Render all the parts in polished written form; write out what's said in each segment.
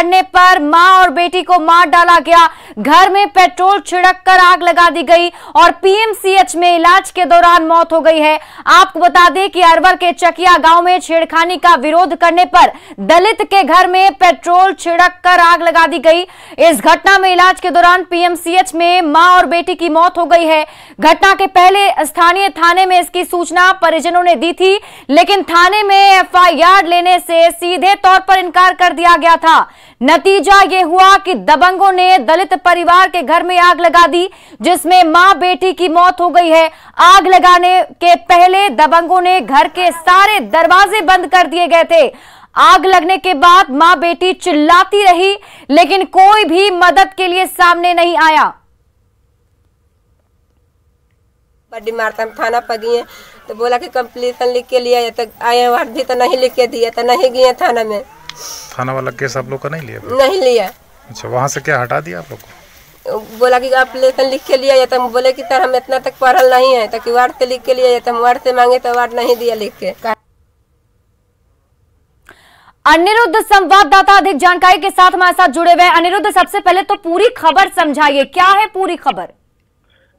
करने पर मां और बेटी को मार डाला गया। घर में पेट्रोल छिड़ककर आग लगा दी गई और पीएमसीएच में इलाज के दौरान मौत हो गई है। आपको बता दें कि अरवल के चकिया गांव में छेड़खानी का विरोध करने पर दलित के घर में पेट्रोल छिड़ककर आग लगा दी गई। इस घटना में इलाज के दौरान पीएमसीएच में मां और बेटी की मौत हो गई है। घटना के पहले स्थानीय थाने में इसकी सूचना परिजनों ने दी थी, लेकिन थाने में एफआईआर लेने से सीधे तौर पर इनकार कर दिया गया था। नतीजा ये हुआ कि दबंगों ने दलित परिवार के घर में आग लगा दी, जिसमें मां बेटी की मौत हो गई है। आग लगाने के पहले दबंगों ने घर के सारे दरवाजे बंद कर दिए गए थे। आग लगने के बाद मां बेटी चिल्लाती रही, लेकिन कोई भी मदद के लिए सामने नहीं आया। बड़ी मारता थाना पर गए तो बोला कि कंप्लीशन लिख के लिया, तो आए वार्ड भी तो नहीं लिख के दिया, तो नहीं गए थाना में। थाना वाला केस आप लोग का नहीं लिया? नहीं लिया। अच्छा, वहाँ से क्या हटा दिया आप लोग को? बोला कि कंप्लीशन लिख के लिया, तो हम बोले कि सर हम इतना तक पढ़ल नहीं है, तो कि वार्ड से लिख के लिया, तो हम वार्ड से मांगे तो वार्ड नहीं दिया लिख के। अनिरुद्ध संवाददाता अधिक जानकारी के साथ हमारे साथ जुड़े हुए हैं। अनिरुद्ध, सबसे पहले तो पूरी खबर समझाइए, क्या है पूरी खबर?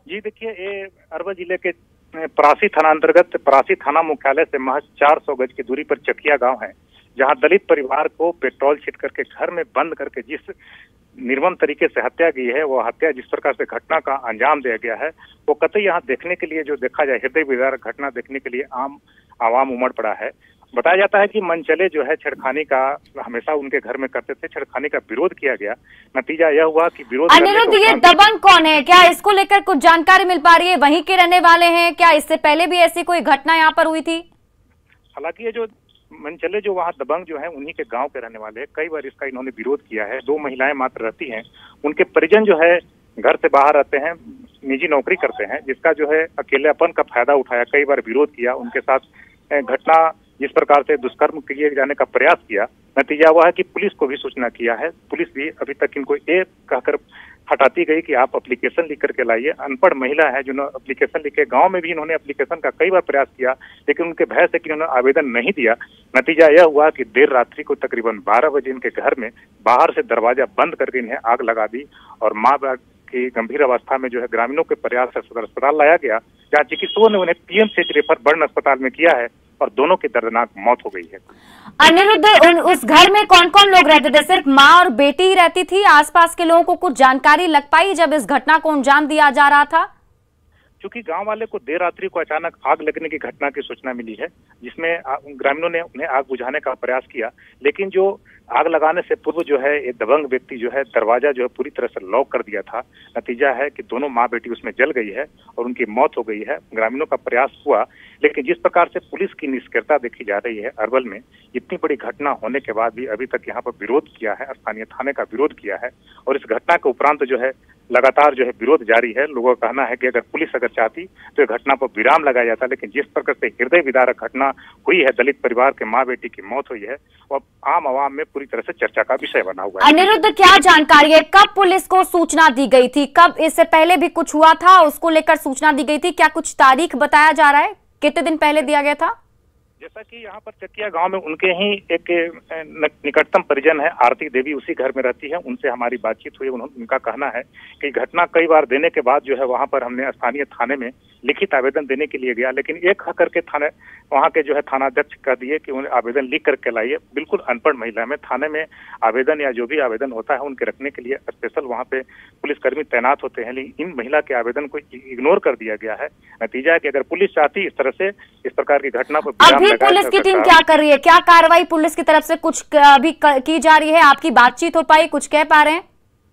जी देखिए, ये अरवल जिले के परासी थाना अंतर्गत परासी थाना मुख्यालय से महज 400 गज की दूरी पर चकिया गांव है, जहां दलित परिवार को पेट्रोल छिट करके घर में बंद करके जिस निर्मम तरीके से हत्या की है, वो हत्या जिस प्रकार से घटना का अंजाम दिया गया है, वो कतई यहाँ देखने के लिए, जो देखा जाए हृदय विदारक घटना देखने के लिए आम आवाम उमड़ पड़ा है। बताया जाता है कि मनचले जो है छेड़खानी का हमेशा उनके घर में करते थे, छेड़खानी का विरोध किया गया। नतीजा यह हुआ कि विरोध। अनिरुद्ध, ये दबंग कौन है? क्या इसको लेकर कुछ जानकारी मिल पा रही है? वहीं के रहने वाले हैं क्या? इससे पहले भी ऐसी कोई घटना यहाँ पर हुई थी? हालांकि ये जो मनचले जो वहाँ दबंग जो है उन्हीं के गांव के रहने वाले हैं। कई बार इसका इन्होंने विरोध किया है। 2 महिलाएं मात्र रहती हैं। उनके परिजन जो है घर से बाहर रहते हैं, निजी नौकरी करते हैं, जिसका जो है अकेलेपन का फायदा उठाया, कई बार विरोध किया। उनके साथ घटना जिस प्रकार से दुष्कर्म किए जाने का प्रयास किया, नतीजा हुआ है कि पुलिस को भी सूचना किया है। पुलिस भी अभी तक इनको ये कहकर हटाती गई कि आप एप्लीकेशन लिख करके लाइए। अनपढ़ महिला है जो एप्लीकेशन लिखे, गांव में भी इन्होंने एप्लीकेशन का कई बार प्रयास किया, लेकिन उनके भय से कि इन्होंने आवेदन नहीं दिया। नतीजा यह हुआ कि देर रात्रि को तकरीबन 12 बजे इनके घर में बाहर से दरवाजा बंद करके इन्हें आग लगा दी और माँ की गंभीर अवस्था में जो है ग्रामीणों के प्रयास से सदर अस्पताल लाया गया, जहाँ चिकित्सकों ने उन्हें पीएमसीएच रेफर बर्न अस्पताल में किया है और दोनों की दर्दनाक मौत हो गई है। अनिरुद्ध, उस घर में कौन कौन लोग रहते थे? सिर्फ माँ और बेटी ही रहती थी? आसपास के लोगों को कुछ जानकारी लग पाई जब इस घटना को अंजाम दिया जा रहा था? क्योंकि गांव वाले को देर रात्रि को अचानक आग लगने की घटना की सूचना मिली है, जिसमें ग्रामीणों ने उन्हें आग बुझाने का प्रयास किया, लेकिन जो आग लगाने से पूर्व जो है ये दबंग व्यक्ति जो है दरवाजा जो है पूरी तरह से लॉक कर दिया था। नतीजा है कि दोनों माँ बेटी उसमें जल गई है और उनकी मौत हो गई है। ग्रामीणों का प्रयास हुआ, लेकिन जिस प्रकार से पुलिस की निष्क्रियता देखी जा रही है अरवल में, इतनी बड़ी घटना होने के बाद भी अभी तक यहाँ पर विरोध किया है, स्थानीय थाने का विरोध किया है और इस घटना के उपरांत जो है लगातार जो है विरोध जारी है। लोगों का कहना है कि अगर पुलिस अगर चाहती तो ये घटना पर विराम लगाया जाता, लेकिन जिस प्रकार से हृदय विदारक घटना हुई है, दलित परिवार के माँ बेटी की मौत हुई है, वो आम आवाम में पूरी तरह से चर्चा का विषय बना हुआ है। अनिरुद्ध, क्या जानकारी है? कब पुलिस को सूचना दी गई थी? कब इससे पहले भी कुछ हुआ था, उसको लेकर सूचना दी गई थी? क्या कुछ तारीख बताया जा रहा है? कितने दिन पहले दिया गया था? जैसा कि यहाँ पर चकिया गांव में उनके ही एक निकटतम परिजन है आरती देवी, उसी घर में रहती है। उनसे हमारी बातचीत हुई। उनका कहना है कि घटना कई बार देने के बाद जो है वहां पर हमने स्थानीय थाने में लिखित आवेदन देने के लिए गया, लेकिन एक करके थाने वहां के जो है थानाध्यक्ष कह दिए कि उन्हें आवेदन लिख करके लाइए। बिल्कुल अनपढ़ महिला में थाने में आवेदन या जो भी आवेदन होता है उनके रखने के लिए स्पेशल वहाँ पे पुलिसकर्मी तैनात होते हैं, लेकिन इन महिला के आवेदन को इग्नोर कर दिया गया है। नतीजा है कि अगर पुलिस चाहती इस तरह से इस प्रकार की घटना पर पुलिस की टीम क्या कर रही है? क्या कार्रवाई पुलिस की तरफ से कुछ अभी की जा रही है? आपकी बातचीत हो पाई? कुछ कह पा रहे हैं?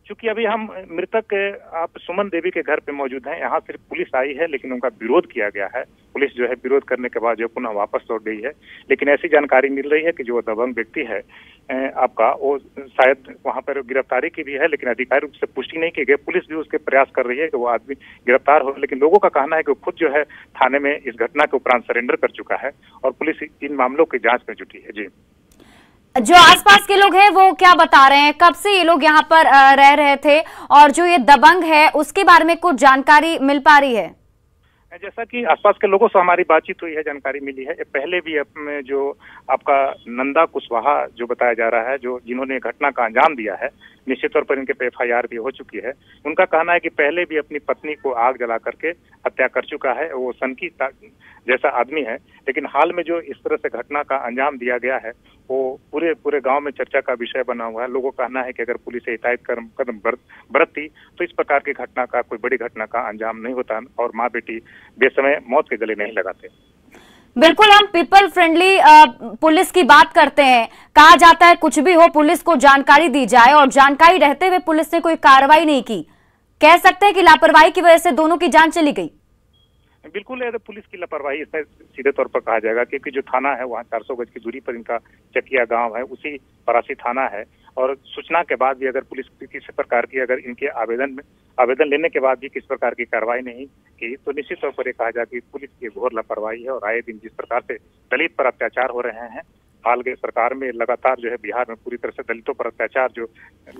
क्योंकि अभी हम मृतक आप सुमन देवी के घर पे मौजूद हैं। यहाँ सिर्फ पुलिस आई है, लेकिन उनका विरोध किया गया है। पुलिस जो है विरोध करने के बाद जो पुनः वापस लौट गई है, लेकिन ऐसी जानकारी मिल रही है कि जो दबंग व्यक्ति है आपका, वो शायद वहाँ पर गिरफ्तारी की भी है, लेकिन अधिकारिक रूप से पुष्टि नहीं की गई। पुलिस भी उसके प्रयास कर रही है कि वो आदमी गिरफ्तार हो, लेकिन लोगों का कहना है कि वो खुद जो है थाने में इस घटना के उपरांत सरेंडर कर चुका है और पुलिस इन मामलों की जाँच में जुटी है। जी, जो आसपास के लोग हैं वो क्या बता रहे हैं? कब से ये लोग यहाँ पर रह रहे थे और जो ये दबंग है उसके बारे में कुछ जानकारी मिल पा रही है? जैसा कि आसपास के लोगों से हमारी बातचीत हुई है, जानकारी मिली है, पहले भी जो आपका नंदा कुशवाहा जो बताया जा रहा है, जो जिन्होंने घटना का अंजाम दिया है, निश्चित तौर पर इनके पे FIR भी हो चुकी है। उनका कहना है कि पहले भी अपनी पत्नी को आग जला करके हत्या कर चुका है। वो सनकी जैसा आदमी है, लेकिन हाल में जो इस तरह से घटना का अंजाम दिया गया है वो पूरे गांव में चर्चा का विषय बना हुआ है। लोगों का कहना है कि अगर पुलिस हिदायत कदम बरतती तो इस प्रकार की घटना का, कोई बड़ी घटना का अंजाम नहीं होता और माँ बेटी बेसमय मौत के गले नहीं लगाते। बिल्कुल, हम पीपल फ्रेंडली पुलिस की बात करते हैं। कहा जाता है कुछ भी हो पुलिस को जानकारी दी जाए, और जानकारी रहते हुए पुलिस ने कोई कार्रवाई नहीं की। कह सकते हैं कि लापरवाही की वजह से दोनों की जान चली गई। बिल्कुल, पुलिस की लापरवाही इसमें सीधे तौर पर कहा जाएगा, क्योंकि जो थाना है वहाँ 400 गज की दूरी पर इनका चकिया गांव है, उसी परासी थाना है। और सूचना के बाद भी अगर पुलिस किसी प्रकार की, अगर इनके आवेदन लेने के बाद भी किस प्रकार की कार्रवाई नहीं की, तो निश्चित तौर पर यह कहा जाए कि पुलिस की घोर लापरवाही है। और आए दिन जिस प्रकार से दलित पर अत्याचार हो रहे हैं, हाल के सरकार में लगातार जो है बिहार में पूरी तरह से दलितों पर अत्याचार जो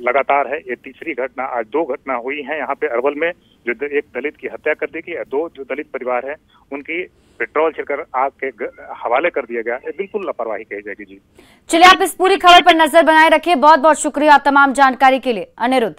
लगातार है, ये तीसरी घटना, आज 2 घटना हुई है यहाँ पे अरवल में, जो एक दलित की हत्या कर दी गई, 2 जो दलित परिवार है उनकी पेट्रोल छिड़कर आग के हवाले कर दिया गया। बिल्कुल लापरवाही कही जाएगी। जी चलिए, आप इस पूरी खबर पर नजर बनाए रखिए। बहुत बहुत शुक्रिया तमाम जानकारी के लिए अनिरुद्ध।